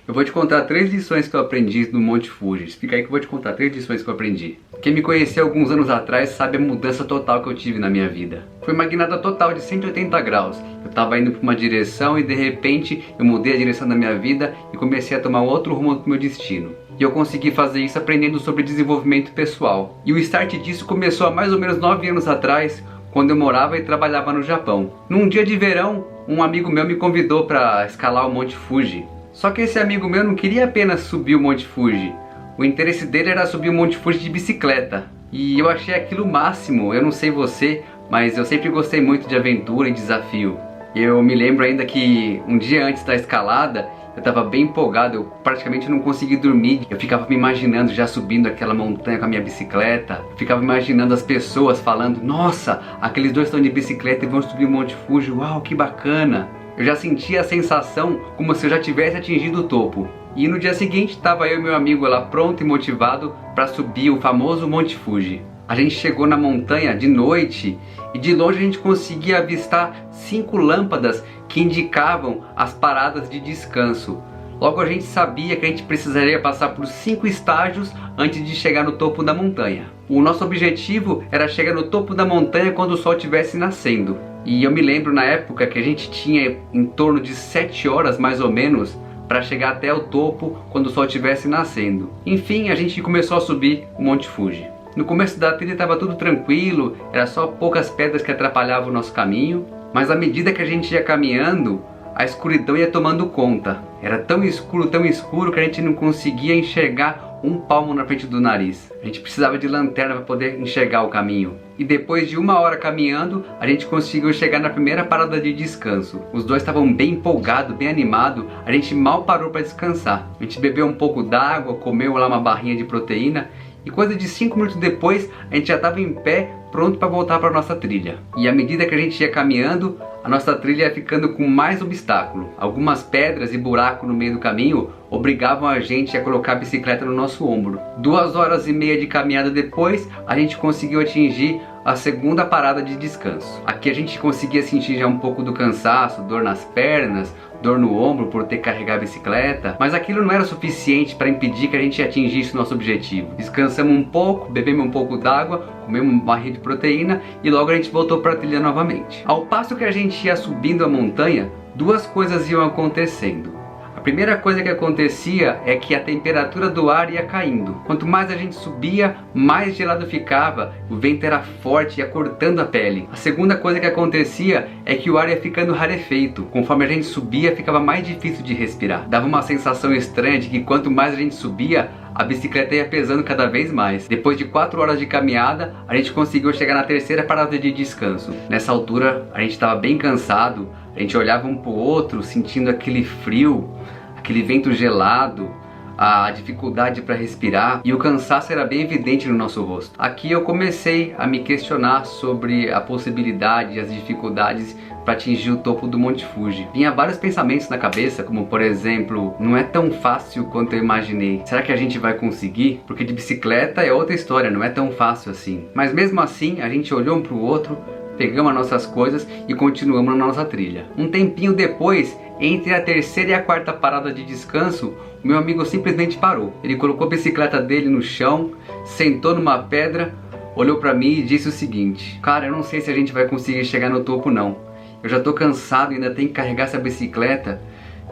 Eu vou te contar 3 lições que eu aprendi no Monte Fuji. Fica aí que eu vou te contar 3 lições que eu aprendi. Quem me conheceu alguns anos atrás sabe a mudança total que eu tive na minha vida. Foi uma guinada total de 180 graus. Eu estava indo para uma direção e de repente eu mudei a direção da minha vida e comecei a tomar outro rumo para o meu destino. E eu consegui fazer isso aprendendo sobre desenvolvimento pessoal. E o start disso começou há mais ou menos 9 anos atrás, quando eu morava e trabalhava no Japão. Num dia de verão, um amigo meu me convidou para escalar o Monte Fuji. Só que esse amigo meu não queria apenas subir o Monte Fuji. O interesse dele era subir o Monte Fuji de bicicleta. E eu achei aquilo o máximo. Eu não sei você, mas eu sempre gostei muito de aventura e desafio. Eu me lembro ainda que um dia antes da escalada, eu estava bem empolgado, eu praticamente não consegui dormir. Eu ficava me imaginando já subindo aquela montanha com a minha bicicleta. Eu ficava imaginando as pessoas falando: nossa, aqueles dois estão de bicicleta e vão subir o Monte Fuji, uau, que bacana. Eu já sentia a sensação como se eu já tivesse atingido o topo. E no dia seguinte estava eu e meu amigo lá pronto e motivado para subir o famoso Monte Fuji. A gente chegou na montanha de noite e de longe a gente conseguia avistar 5 lâmpadas que indicavam as paradas de descanso. Logo a gente sabia que a gente precisaria passar por 5 estágios antes de chegar no topo da montanha. O nosso objetivo era chegar no topo da montanha quando o sol estivesse nascendo. E eu me lembro na época que a gente tinha em torno de 7 horas mais ou menos para chegar até o topo quando o sol estivesse nascendo. Enfim, a gente começou a subir o Monte Fuji. No começo da trilha estava tudo tranquilo, era só poucas pedras que atrapalhavam o nosso caminho. Mas à medida que a gente ia caminhando, a escuridão ia tomando conta. Era tão escuro que a gente não conseguia enxergar um palmo na frente do nariz. A gente precisava de lanterna para poder enxergar o caminho. E depois de 1 hora caminhando, a gente conseguiu chegar na primeira parada de descanso. Os dois estavam bem empolgados, bem animados. A gente mal parou para descansar. A gente bebeu um pouco d'água, comeu lá uma barrinha de proteína. E coisa de 5 minutos depois, a gente já estava em pé, pronto para voltar para a nossa trilha. E à medida que a gente ia caminhando, a nossa trilha ia ficando com mais obstáculo. Algumas pedras e buracos no meio do caminho obrigavam a gente a colocar a bicicleta no nosso ombro. 2 horas e meia de caminhada depois, a gente conseguiu atingir a segunda parada de descanso. Aqui a gente conseguia sentir já um pouco do cansaço, dor nas pernas, dor no ombro por ter que carregar a bicicleta, mas aquilo não era suficiente para impedir que a gente atingisse o nosso objetivo. Descansamos um pouco, bebemos um pouco d'água, comemos uma barrinha de proteína e logo a gente voltou para a trilha novamente. Ao passo que a gente ia subindo a montanha, 2 coisas iam acontecendo. A primeira coisa que acontecia é que a temperatura do ar ia caindo. Quanto mais a gente subia, mais gelado ficava, o vento era forte e ia cortando a pele. A segunda coisa que acontecia é que o ar ia ficando rarefeito. Conforme a gente subia, ficava mais difícil de respirar. Dava uma sensação estranha de que quanto mais a gente subia, a bicicleta ia pesando cada vez mais. Depois de 4 horas de caminhada, a gente conseguiu chegar na terceira parada de descanso. Nessa altura, a gente estava bem cansado, a gente olhava um para o outro, sentindo aquele frio, aquele vento gelado, a dificuldade para respirar, e o cansaço era bem evidente no nosso rosto. Aqui eu comecei a me questionar sobre a possibilidade e as dificuldades para atingir o topo do Monte Fuji. Vinha vários pensamentos na cabeça, como por exemplo, não é tão fácil quanto eu imaginei. Será que a gente vai conseguir? Porque de bicicleta é outra história, não é tão fácil assim. Mas mesmo assim, a gente olhou um para o outro, pegamos as nossas coisas e continuamos na nossa trilha. Um tempinho depois, entre a terceira e a quarta parada de descanso, o meu amigo simplesmente parou. Ele colocou a bicicleta dele no chão, sentou numa pedra, olhou para mim e disse o seguinte: cara, eu não sei se a gente vai conseguir chegar no topo não. Eu já tô cansado e ainda tenho que carregar essa bicicleta.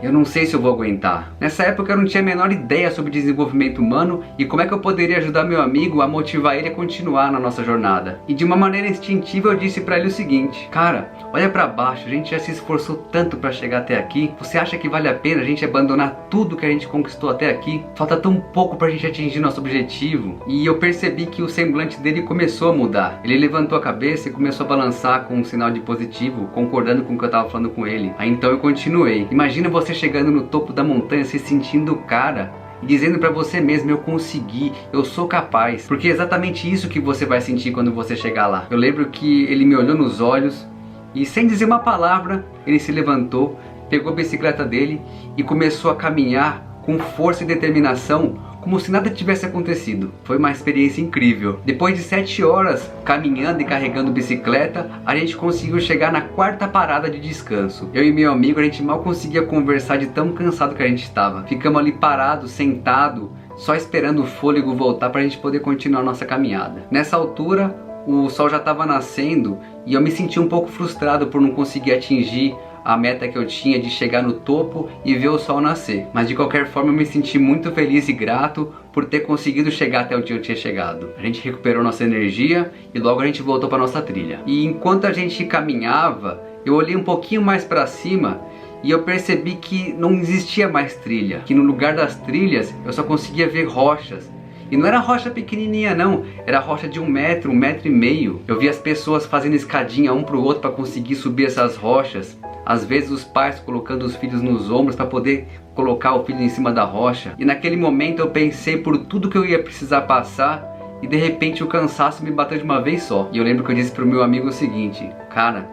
Eu não sei se eu vou aguentar. Nessa época eu não tinha a menor ideia sobre desenvolvimento humano e como é que eu poderia ajudar meu amigo a motivar ele a continuar na nossa jornada. E de uma maneira instintiva eu disse pra ele o seguinte: cara, olha pra baixo, a gente já se esforçou tanto pra chegar até aqui. Você acha que vale a pena a gente abandonar tudo que a gente conquistou até aqui? Falta tão pouco pra gente atingir nosso objetivo. E eu percebi que o semblante dele começou a mudar. Ele levantou a cabeça e começou a balançar com um sinal de positivo, concordando com o que eu tava falando com ele. Aí então eu continuei: imagina você chegando no topo da montanha, se sentindo o cara e dizendo pra você mesmo: eu consegui, eu sou capaz. Porque é exatamente isso que você vai sentir quando você chegar lá. Eu lembro que ele me olhou nos olhos e, sem dizer uma palavra, ele se levantou, pegou a bicicleta dele e começou a caminhar com força e determinação, com como se nada tivesse acontecido. Foi uma experiência incrível. Depois de 7 horas caminhando e carregando bicicleta, a gente conseguiu chegar na 4ª parada de descanso. Eu e meu amigo, a gente mal conseguia conversar de tão cansado que a gente estava. Ficamos ali parados, sentados, só esperando o fôlego voltar para a gente poder continuar a nossa caminhada. Nessa altura, o sol já estava nascendo e eu me senti um pouco frustrado por não conseguir atingir a meta que eu tinha de chegar no topo e ver o sol nascer. Mas de qualquer forma eu me senti muito feliz e grato por ter conseguido chegar até onde eu tinha chegado. A gente recuperou nossa energia e logo a gente voltou para nossa trilha. E enquanto a gente caminhava, eu olhei um pouquinho mais para cima e eu percebi que não existia mais trilha. Que no lugar das trilhas eu só conseguia ver rochas. E não era rocha pequenininha não, era rocha de 1 metro, 1,5 metro. Eu vi as pessoas fazendo escadinha um pro outro para conseguir subir essas rochas. Às vezes os pais colocando os filhos nos ombros para poder colocar o filho em cima da rocha. E naquele momento eu pensei por tudo que eu ia precisar passar e de repente o cansaço me bateu de uma vez só. E eu lembro que eu disse pro meu amigo o seguinte: cara,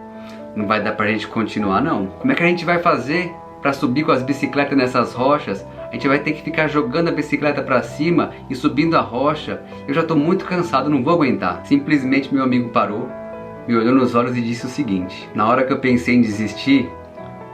não vai dar pra gente continuar não. Como é que a gente vai fazer para subir com as bicicletas nessas rochas? A gente vai ter que ficar jogando a bicicleta para cima e subindo a rocha. Eu já tô muito cansado, não vou aguentar. Simplesmente meu amigo parou, me olhou nos olhos e disse o seguinte: na hora que eu pensei em desistir,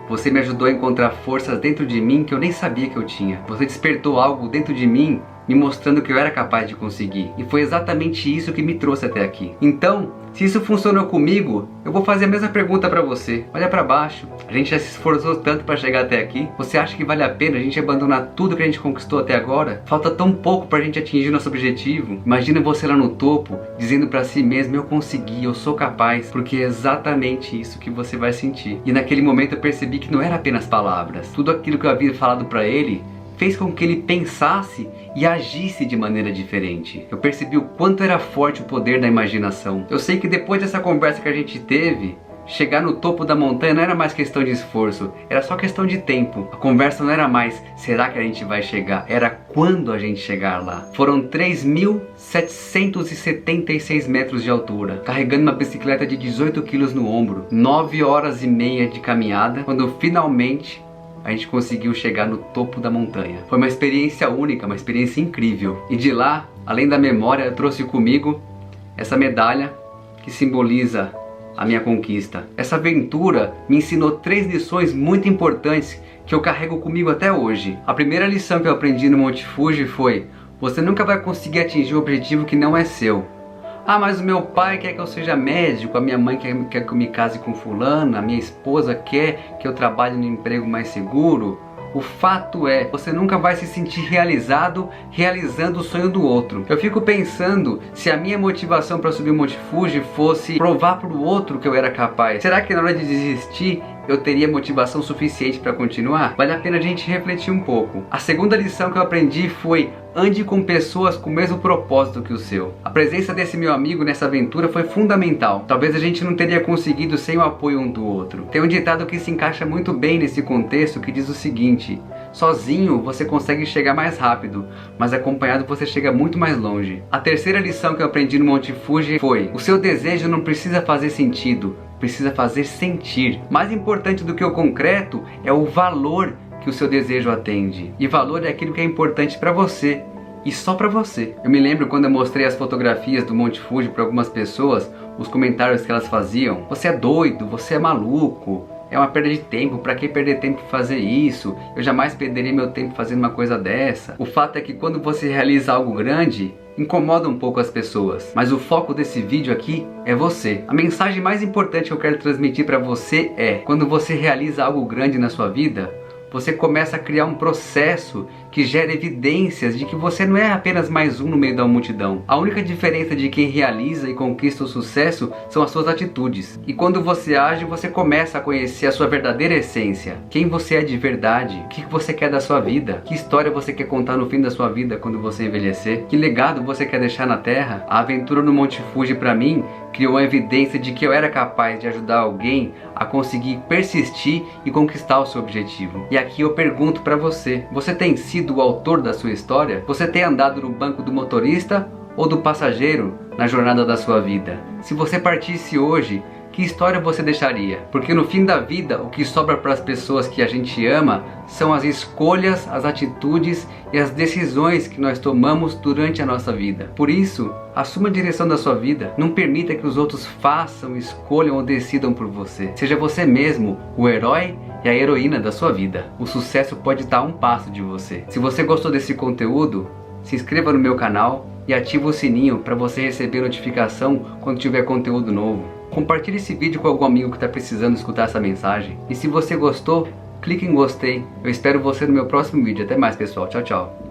você me ajudou a encontrar forças dentro de mim que eu nem sabia que eu tinha. Você despertou algo dentro de mim, me mostrando que eu era capaz de conseguir. E foi exatamente isso que me trouxe até aqui. Então, se isso funcionou comigo, eu vou fazer a mesma pergunta pra você. Olha pra baixo. A gente já se esforçou tanto pra chegar até aqui. Você acha que vale a pena a gente abandonar tudo que a gente conquistou até agora? Falta tão pouco pra gente atingir nosso objetivo. Imagina você lá no topo, dizendo pra si mesmo: eu consegui, eu sou capaz. Porque é exatamente isso que você vai sentir. E naquele momento eu percebi que não era apenas palavras. Tudo aquilo que eu havia falado pra ele fez com que ele pensasse e agisse de maneira diferente. Eu percebi o quanto era forte o poder da imaginação. Eu sei que depois dessa conversa que a gente teve, chegar no topo da montanha não era mais questão de esforço, era só questão de tempo. A conversa não era mais será que a gente vai chegar, era quando a gente chegar lá. Foram 3.776 metros de altura, carregando uma bicicleta de 18 quilos no ombro, 9 horas e meia de caminhada, quando finalmente a gente conseguiu chegar no topo da montanha. Foi uma experiência única, uma experiência incrível. E de lá, além da memória, eu trouxe comigo essa medalha que simboliza a minha conquista. Essa aventura me ensinou 3 lições muito importantes que eu carrego comigo até hoje. A primeira lição que eu aprendi no Monte Fuji foi: você nunca vai conseguir atingir um objetivo que não é seu. Ah, mas o meu pai quer que eu seja médico, a minha mãe quer que eu me case com fulano, a minha esposa quer que eu trabalhe no emprego mais seguro. O fato é, você nunca vai se sentir realizado realizando o sonho do outro. Eu fico pensando, se a minha motivação para subir o Monte Fuji fosse provar para o outro que eu era capaz, será que na hora de desistir eu teria motivação suficiente para continuar? Vale a pena a gente refletir um pouco. A segunda lição que eu aprendi foi: ande com pessoas com o mesmo propósito que o seu. A presença desse meu amigo nessa aventura foi fundamental. Talvez a gente não teria conseguido sem o apoio um do outro. Tem um ditado que se encaixa muito bem nesse contexto que diz o seguinte: sozinho você consegue chegar mais rápido, mas acompanhado você chega muito mais longe. A terceira lição que eu aprendi no Monte Fuji foi: o seu desejo não precisa fazer sentido, precisa fazer sentir. Mais importante do que o concreto é o valor que o seu desejo atende. E valor é aquilo que é importante para você e só para você. Eu me lembro quando eu mostrei as fotografias do Monte Fuji para algumas pessoas, os comentários que elas faziam: você é doido, você é maluco, é uma perda de tempo, para que perder tempo em fazer isso? Eu jamais perderia meu tempo fazendo uma coisa dessa. O fato é que quando você realiza algo grande, incomoda um pouco as pessoas, mas o foco desse vídeo aqui é você. A mensagem mais importante que eu quero transmitir para você é: quando você realiza algo grande na sua vida, você começa a criar um processo que gera evidências de que você não é apenas mais um no meio da multidão. A única diferença de quem realiza e conquista o sucesso são as suas atitudes. E quando você age, você começa a conhecer a sua verdadeira essência. Quem você é de verdade, o que você quer da sua vida, que história você quer contar no fim da sua vida quando você envelhecer, que legado você quer deixar na Terra. A aventura no Monte Fuji para mim criou uma evidência de que eu era capaz de ajudar alguém a conseguir persistir e conquistar o seu objetivo. E aqui eu pergunto para você: você tem sido o autor da sua história? Você tem andado no banco do motorista ou do passageiro na jornada da sua vida? Se você partisse hoje que história você deixaria? Porque no fim da vida, o que sobra para as pessoas que a gente ama são as escolhas, as atitudes e as decisões que nós tomamos durante a nossa vida. Por isso, assuma a direção da sua vida. Não permita que os outros façam, escolham ou decidam por você. Seja você mesmo o herói e a heroína da sua vida. O sucesso pode estar a um passo de você. Se você gostou desse conteúdo, se inscreva no meu canal e ative o sininho para você receber notificação quando tiver conteúdo novo. Compartilhe esse vídeo com algum amigo que está precisando escutar essa mensagem. E se você gostou, clique em gostei. Eu espero você no meu próximo vídeo. Até mais, pessoal. Tchau, tchau.